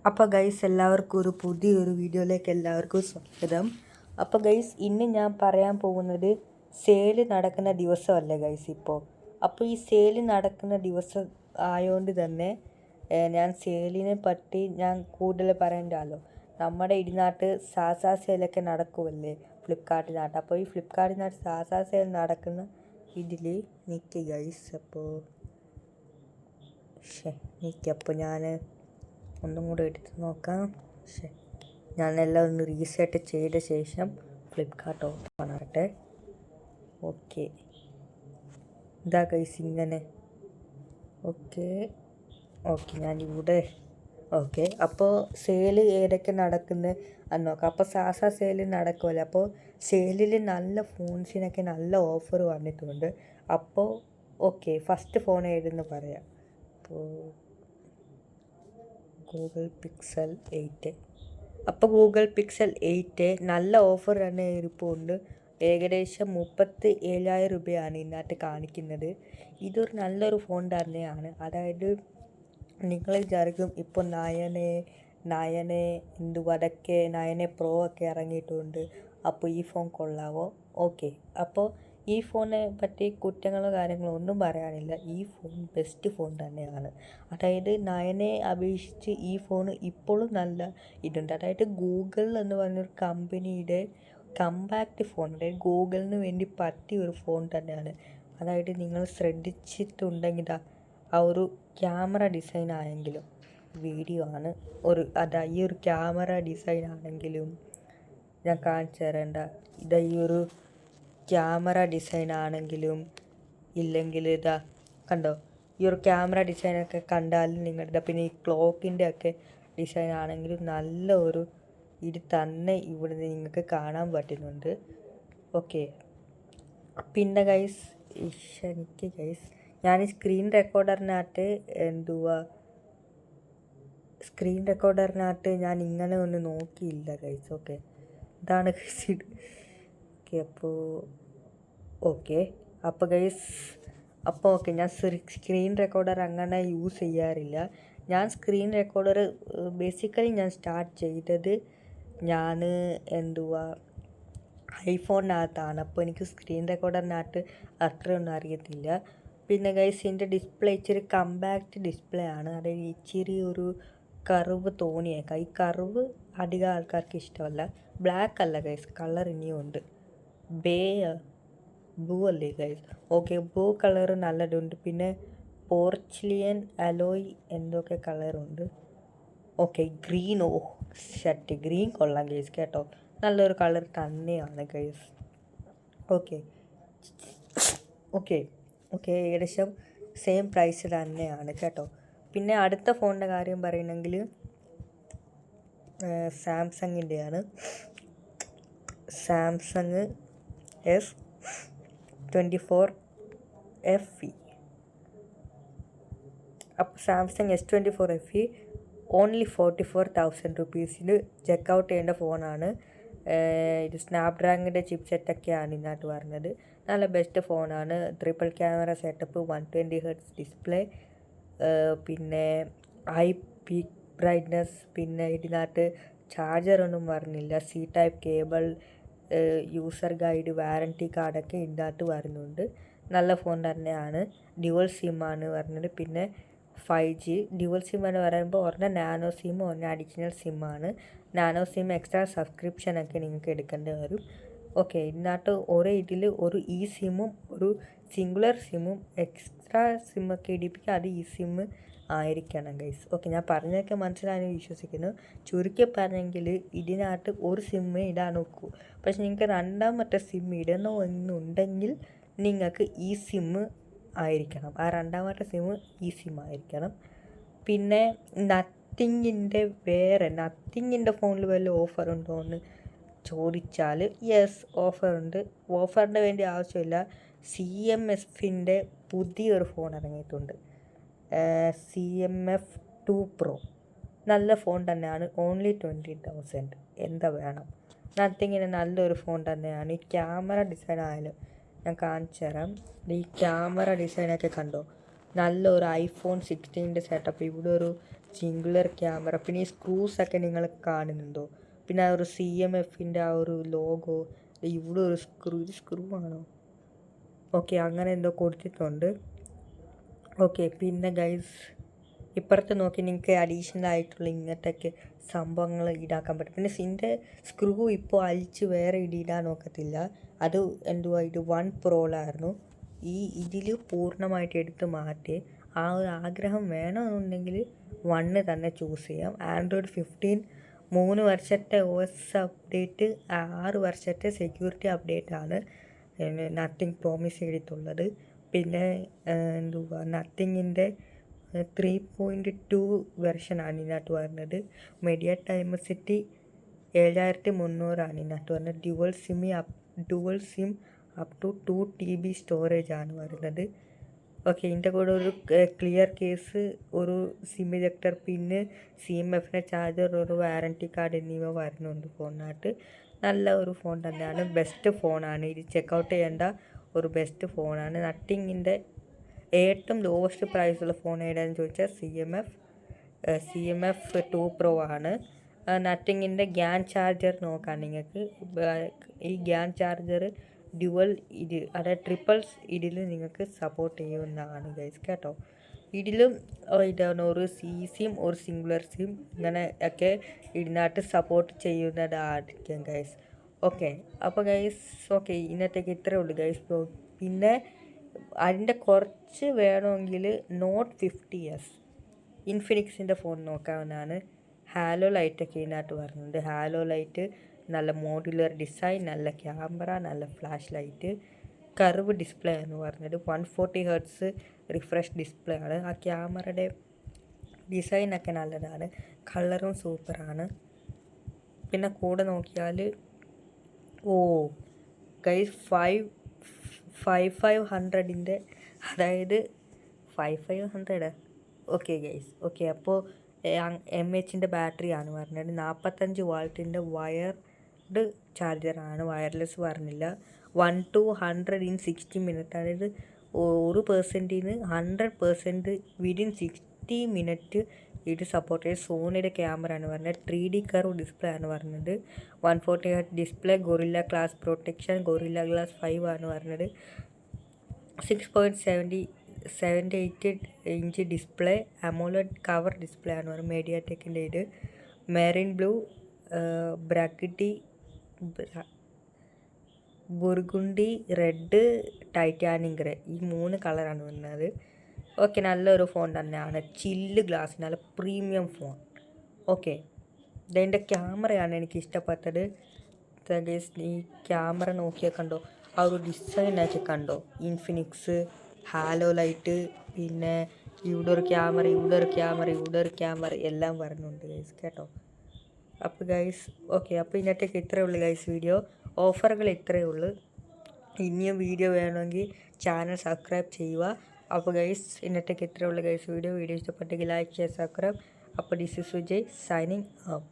അപ്പോൾ ഗൈസ് എല്ലാവർക്കും ഒരു പുതിയൊരു വീഡിയോയിലേക്ക് എല്ലാവർക്കും സ്വാഗതം. അപ്പോൾ ഗൈസ് ഇന്ന് ഞാൻ പറയാൻ പോകുന്നത് സെയിൽ നടക്കുന്ന ദിവസമല്ലേ ഗൈസ് ഇപ്പോൾ. അപ്പോൾ ഈ സെയിൽ നടക്കുന്ന ദിവസം ആയതുകൊണ്ട് തന്നെ ഞാൻ സെയിലിനെ പറ്റി ഞാൻ കൂടുതൽ പറയണ്ടല്ലോ. നമ്മുടെ ഇടിനാട്ട് സാസാ സെയിലൊക്കെ നടക്കുമല്ലേ ഫ്ലിപ്കാർട്ടിനകത്ത്. അപ്പോൾ ഈ ഫ്ലിപ്കാർട്ടിനകത്ത് സാസാ സെയിൽ നടക്കുന്ന ഇതിൽ നിൽക്കുക ഗൈസ്. അപ്പോൾ ഞാൻ ഒന്നും കൂടെ എടുത്ത് നോക്കാം. ഞാനെല്ലാം ഒന്ന് റീസെറ്റ് ചെയ്ത ശേഷം ഫ്ലിപ്കാർട്ട് ഓപ്പൺ ആകട്ടെ. ഓക്കെ, ഇതാ ഗൈസ് ഇങ്ങനെ. ഓക്കെ ഞാനിവിടെ അപ്പോൾ സെയിൽ ഏതൊക്കെ നടക്കുന്നത് എന്ന് നോക്കാം. അപ്പോൾ സാസാ സെയിൽ നടക്കുമല്ലോ. അപ്പോൾ സെയിലിൽ നല്ല ഫോൺസിനൊക്കെ നല്ല ഓഫർ വന്നിട്ടുണ്ട്. അപ്പോൾ ഫസ്റ്റ് ഫോൺ ഏതെന്ന് പറയാം. അപ്പോൾ ഗൂഗിൾ പിക്സൽ 8. അപ്പോൾ ഗൂഗിൾ പിക്സൽ 8 നല്ല ഓഫർ തന്നെ ഇരിപ്പുണ്ട്. ഏകദേശം 37,000 രൂപയാണ് ഇതിനകത്ത് കാണിക്കുന്നത്. ഇതൊരു നല്ലൊരു ഫോൺ തന്നെയാണ്. അതായത് നിങ്ങൾ വിചാരിക്കും ഇപ്പോൾ 9 പ്രോ ഒക്കെ ഇറങ്ങിയിട്ടുണ്ട്, അപ്പോൾ ഈ ഫോൺ കൊള്ളാവോ? അപ്പോൾ ഈ ഫോണിനെ പറ്റി കുറ്റങ്ങളോ കാര്യങ്ങളോ ഒന്നും പറയാനില്ല. ഈ ഫോൺ ബെസ്റ്റ് ഫോൺ തന്നെയാണ്. അതായത് 9 അപേക്ഷിച്ച് ഈ ഫോൺ ഇപ്പോഴും നല്ല ഇതുണ്ട്. അതായത് ഗൂഗിൾ എന്ന് പറഞ്ഞൊരു കമ്പനിയുടെ കമ്പാക്റ്റ് ഫോൺ, അതായത് ഗൂഗിളിന് വേണ്ടി പറ്റിയ ഒരു ഫോൺ തന്നെയാണ്. അതായത് നിങ്ങൾ ശ്രദ്ധിച്ചിട്ടുണ്ടെങ്കിൽ ആ ഒരു ക്യാമറ ഡിസൈൻ ആയെങ്കിലും വീഡിയോ ആണ് ഈ ഒരു ക്യാമറ ഡിസൈൻ ആണെങ്കിലും ഞാൻ കാണിച്ചു തരേണ്ട. ഈ ഒരു ക്യാമറ ഡിസൈൻ ആണെങ്കിലും ഇല്ലെങ്കിൽ കണ്ടോ, ഈ ഒരു ക്യാമറ ഡിസൈനൊക്കെ കണ്ടാലും നിങ്ങളുടെ, പിന്നെ ഈ ക്ലോക്കിൻ്റെ ഒക്കെ ഡിസൈൻ ആണെങ്കിലും നല്ല ഒരു ഇത് തന്നെ ഇവിടെ നിങ്ങൾക്ക് കാണാൻ പറ്റുന്നുണ്ട്. പിന്നെ ഗൈസ് ഞാൻ സ്ക്രീൻ റെക്കോർഡറിനകത്ത് ഞാൻ ഇങ്ങനെ ഒന്ന് നോക്കിയില്ല ഗൈസ്. ഇതാണ് ഗൈസ് ഇത്. അപ്പോൾ ഞാൻ സ്ക്രീൻ റെക്കോർഡർ അങ്ങനെ യൂസ് ചെയ്യാറില്ല. ഞാൻ സ്ക്രീൻ റെക്കോർഡർ ബേസിക്കലി ഞാൻ സ്റ്റാർട്ട് ചെയ്തത് ഐഫോണിനകത്താണ്. അപ്പോൾ എനിക്ക് സ്ക്രീൻ റെക്കോർഡറിനകത്ത് അത്രയൊന്നും അറിയത്തില്ല. പിന്നെ ഗൈസ് എൻ്റെ ഡിസ്പ്ലേ ഇച്ചിരി കമ്പാക്റ്റ് ഡിസ്പ്ലേ ആണ്. അതായത് ഇച്ചിരി ഒരു കർവ് തോന്നിയേക്കാം. ഈ കർവ് അധികം ആൾക്കാർക്ക് ഇഷ്ടമല്ല. ബ്ലാക്ക് അല്ല ഗൈസ്, കളർ ഇനിയും ഉണ്ട്. ബ്ലൂ അല്ലേ ഗൈസ്? Blue colour നല്ലതുണ്ട്. പിന്നെ പോർച്ചിലിയൻ അലോയ് എന്തൊക്കെ കളറുണ്ട്. ഗ്രീൻ. ഗ്രീൻ കൊള്ളാം ഗൈസ് കേട്ടോ, നല്ലൊരു കളർ തന്നെയാണ് ഗൈസ്. ഏകദേശം സെയിം പ്രൈസ് തന്നെയാണ് കേട്ടോ. പിന്നെ അടുത്ത ഫോണിൻ്റെ കാര്യം പറയുന്നെങ്കിൽ സാംസങ്ങിൻ്റെയാണ്. Samsung S24 FE. അപ്പോൾ സാംസങ് S24 FE ഓൺലി 44,000 റുപ്പീസിന് ചെക്കൗട്ട് ചെയ്യേണ്ട ഫോണാണ്. ഇത് സ്നാപ്ഡ്രാഗണിൻ്റെ ചിപ്പ് സെറ്റൊക്കെയാണ് ഇതിനകത്ത് പറഞ്ഞത്. നല്ല ബെസ്റ്റ് ഫോണാണ്. Triple camera setup, 120 Hz display, പിന്നെ ഹൈ പീക്ക് ബ്രൈറ്റ്നസ്. പിന്നെ ഇതിനകത്ത് ചാർജറൊന്നും പറഞ്ഞില്ല. C type cable, user guide, warranty കാർഡൊക്കെ ഇതിനകത്ത് വരുന്നുണ്ട്. നല്ല ഫോൺ തന്നെയാണ്. ഡ്യുവൽ സിമ്മാണ് പറഞ്ഞത്. പിന്നെ 5G ഡ്യുവൽ സിം എന്ന് പറയുമ്പോൾ ഒരെണ്ണം നാനോ സിം, ഒരെണ്ണം അഡീഷണൽ സിമ്മാണ്. നാനോ സിം എക്സ്ട്രാ സബ്സ്ക്രിപ്ഷനൊക്കെ നിങ്ങൾക്ക് എടുക്കേണ്ടി വരും. ഇതിനകത്ത് ഇതിൽ ഒരു ഇ സിമ്മും ഒരു സിംഗുലർ സിമ്മും എക്സ്ട്രാ സിമ്മൊക്കെ ഇടിപ്പിക്കുക. അത് ഇ സിം ആയിരിക്കണം ഗൈസ്. ഞാൻ പറഞ്ഞതൊക്കെ മനസ്സിലായെന്ന് വിശ്വസിക്കുന്നു. ചുരുക്കി പറഞ്ഞെങ്കിൽ ഇതിനകത്ത് ഒരു സിമ്മേ ഇടാൻ നോക്കൂ. പക്ഷെ നിങ്ങൾക്ക് രണ്ടാമത്തെ സിം ഇടണമെന്നുണ്ടെങ്കിൽ നിങ്ങൾക്ക് ഈ സിമ്മ് ആയിരിക്കണം. ആ രണ്ടാമത്തെ സിമ്മ് ഈ സിം ആയിരിക്കണം. പിന്നെ നത്തിങ്ങിൻ്റെ ഫോണിൽ വല്ല ഓഫർ ഉണ്ടോ എന്ന് ചോദിച്ചാൽ യെസ്, ഓഫറുണ്ട്. ഓഫറിന് വേണ്ടി ആവശ്യമില്ല. CMF-ൻ്റെ പുതിയൊരു ഫോൺ ഇറങ്ങിയിട്ടുണ്ട്, CMF 2 Pro. നല്ല ഫോൺ തന്നെയാണ്. ഓൺലി 20,000. എന്താ വേണം? നത്തിങ്ങിന് നല്ലൊരു ഫോൺ തന്നെയാണ്. ഈ ക്യാമറ ഡിസൈൻ ആയാലും ഞാൻ കാണിച്ചു തരാം. ഈ ക്യാമറ ഡിസൈനൊക്കെ കണ്ടോ, നല്ലൊരു iPhone 16 സെറ്റപ്പ്. ഇവിടെ ഒരു സിംഗുലർ ക്യാമറ. പിന്നെ ഈ സ്ക്രൂസൊക്കെ നിങ്ങൾ കാണുന്നുണ്ടോ? പിന്നെ ആ ഒരു CMFൻ്റെ ആ ഒരു ലോഗോ, ഇവിടെ ഒരു സ്ക്രൂ ആണോ? ഓക്കെ, അങ്ങനെ എന്തോ കൊടുത്തിട്ടുണ്ട്. ഓക്കെ, പിന്നെ ഗൈസ് ഇപ്പുറത്ത് നോക്കി നിങ്ങൾക്ക് അഡീഷണൽ ആയിട്ടുള്ള ഇങ്ങനത്തെയൊക്കെ സംഭവങ്ങൾ ഈടാക്കാൻ പറ്റും. പിന്നെ ഇതിൻ്റെ സ്ക്രൂ ഇപ്പോൾ അഴിച്ച് വേറെ ഇടാൻ നോക്കത്തില്ല. അത് എന്തുവാ, ഇത് 1 പ്രോയിലായിരുന്നു. ഇതിൽ പൂർണ്ണമായിട്ട് എടുത്ത് മാറ്റി ആ ഒരു ആഗ്രഹം വേണമെന്നുണ്ടെങ്കിൽ 1 തന്നെ ചൂസ് ചെയ്യാം. ആൻഡ്രോയിഡ് 15 3 വർഷത്തെ OS അപ്ഡേറ്റ്, 6 വർഷത്തെ സെക്യൂരിറ്റി അപ്ഡേറ്റാണ് നത്തിങ് പ്രോമിസ് ചെയ്തിട്ടുള്ളത്. പിന്നെ എന്തുവാ, നത്തിങ്ങിൻ്റെ 3.2 വെർഷനാണ് ഇതിനകത്ത് വരുന്നത്. മീഡിയ ടൈമസിറ്റി 7300 ഇതിനകത്ത് വരുന്നത്. Dual sim up to 2 TB storage ആണ് വരുന്നത്. ഓക്കെ, ഇതിൻ്റെ കൂടെ ഒരു ക്ലിയർ കേസ്, ഒരു സിം ഇജക്ടർ പിന്ന്, CMFൻ്റെ ചാർജർ, ഒരു വാറൻറ്റി കാർഡ് എന്നിവ വരുന്നുണ്ട് ഫോണിനകത്ത്. നല്ല ഒരു ഫോൺ തന്നെയാണ്, ബെസ്റ്റ് ഫോണാണ്. ഇത് ചെക്കൗട്ട് ചെയ്യേണ്ട ഒരു ബെസ്റ്റ് ഫോണാണ്. നത്തിങ്ങിൻ്റെ ഏറ്റവും ലോവസ്റ്റ് പ്രൈസുള്ള ഫോൺ ഏതാണെന്ന് ചോദിച്ചാൽ CMF 2 Pro ആണ്. നത്തിങ്ങിൻ്റെ ഗ്യാൻ ചാർജർ നോക്കാം നിങ്ങൾക്ക്. ഈ ഗ്യാൻ ചാർജർ ഡ്യുവൽ അതായത് ട്രിപ്പിൾസ് നിങ്ങൾക്ക് സപ്പോർട്ട് ചെയ്യുന്നതാണ് ഗൈസ് കേട്ടോ. ഇതിലും ഇതാണ് ഒരു സിം, ഒരു സിംഗുലർ സിം, ഇങ്ങനെ ഒക്കെ ഇതിനകത്ത് സപ്പോർട്ട് ചെയ്യുന്നതായിരിക്കും ഗൈസ്. ഓക്കെ, അപ്പോൾ ഗൈസ് ഓക്കെ, ഇന്നത്തേക്ക് ഇത്രയേ ഉള്ളൂ ഗൈസ്. പിന്നെ അതിൻ്റെ കുറച്ച് വേണമെങ്കിൽ നോട്ട് 50s ഇൻഫിനിക്സിൻ്റെ ഫോൺ നോക്കാവുന്നതാണ്. ഹാലോ ലൈറ്റൊക്കെ ഇതിനകത്ത് വരുന്നുണ്ട്. ഹാലോ ലൈറ്റ് നല്ല മോഡുലർ ഡിസൈൻ, നല്ല ക്യാമറ, നല്ല ഫ്ലാഷ് ലൈറ്റ്, കർവ് ഡിസ്പ്ലേ എന്ന് പറഞ്ഞത്. 140 Hz റിഫ്രഷ് ഡിസ്പ്ലേ ആണ്. ആ ക്യാമറയുടെ ഡിസൈനൊക്കെ നല്ലതാണ്, കളറും സൂപ്പറാണ്. പിന്നെ കൂടെ നോക്കിയാൽ ഗൈസ് 5500ൻ്റെ അതായത് 5500 ഓക്കെ ഗൈസ്. ഓക്കെ, അപ്പോൾ mAhൻ്റെ ബാറ്ററിയാണ് പറഞ്ഞത്. 45 വാട്ടിൻ്റെ വയർഡ് ചാർജറാണ്, വയർലെസ് പറഞ്ഞില്ല. 1 to 100 in 60 minutes, അതായത് 1%-ന് 100% വിതിൻ 60 minutes ഇത് സപ്പോർട്ട് ചെയ്ത്. സോണിയുടെ ക്യാമറ ആണ് പറഞ്ഞത്. 3D കർവ് ഡിസ്പ്ലേ ആണ് പറഞ്ഞത്. 140 Hz display, gorilla glass protection, gorilla glass 5 ആണ് പറഞ്ഞത്. 6.78 inch display, AMOLED cover display ആണ് പറഞ്ഞത്. മീഡിയാടെക്കിൻ്റെ ഇത് marine blue, burgundy red, titanium grey, ഈ 3 കളറാണ് വരുന്നത്. ഓക്കെ, നല്ലൊരു ഫോൺ തന്നെയാണ്. ചില്ല് ഗ്ലാസ്, നല്ല പ്രീമിയം ഫോൺ. ഓക്കെ, ഇതിൻ്റെ ക്യാമറയാണ് എനിക്ക് ഇഷ്ടപ്പെട്ടത്. ഈ ക്യാമറ നോക്കിയാൽ കണ്ടോ, ആ ഒരു ഡിസൈനൊക്കെ കണ്ടോ, ഇൻഫിനിക്സ്, ഹാലോ ലൈറ്റ്, പിന്നെ ഇവിടെ ഒരു ക്യാമറ, ഇവിടെ ഒരു ക്യാമറ, ഇവിടെ ഒരു ക്യാമറ എല്ലാം വരുന്നുണ്ട് ഗൈസ് കേട്ടോ. അപ്പോൾ ഗൈസ് ഓക്കെ, അപ്പോൾ ഇന്നത്തേക്ക് ഇത്രയേ ഉള്ളൂ ഗൈസ് വീഡിയോ. ഓഫറുകൾ ഇത്രയേ ഉള്ളൂ. ഇനിയും വീഡിയോ വേണമെങ്കിൽ ചാനൽ സബ്സ്ക്രൈബ് ചെയ്യുക. അപ്പോൾ ഗൈസ് ഇന്നത്തേക്ക് ഇത്രയേ ഉള്ളൂ ഗൈസ് വീഡിയോ ഇഷ്ടപ്പെട്ടെങ്കിൽ ലൈക്ക് ചെയ്യുക, സബ്സ്ക്രൈബ്. അപ്പോൾ this is Sujay signing out.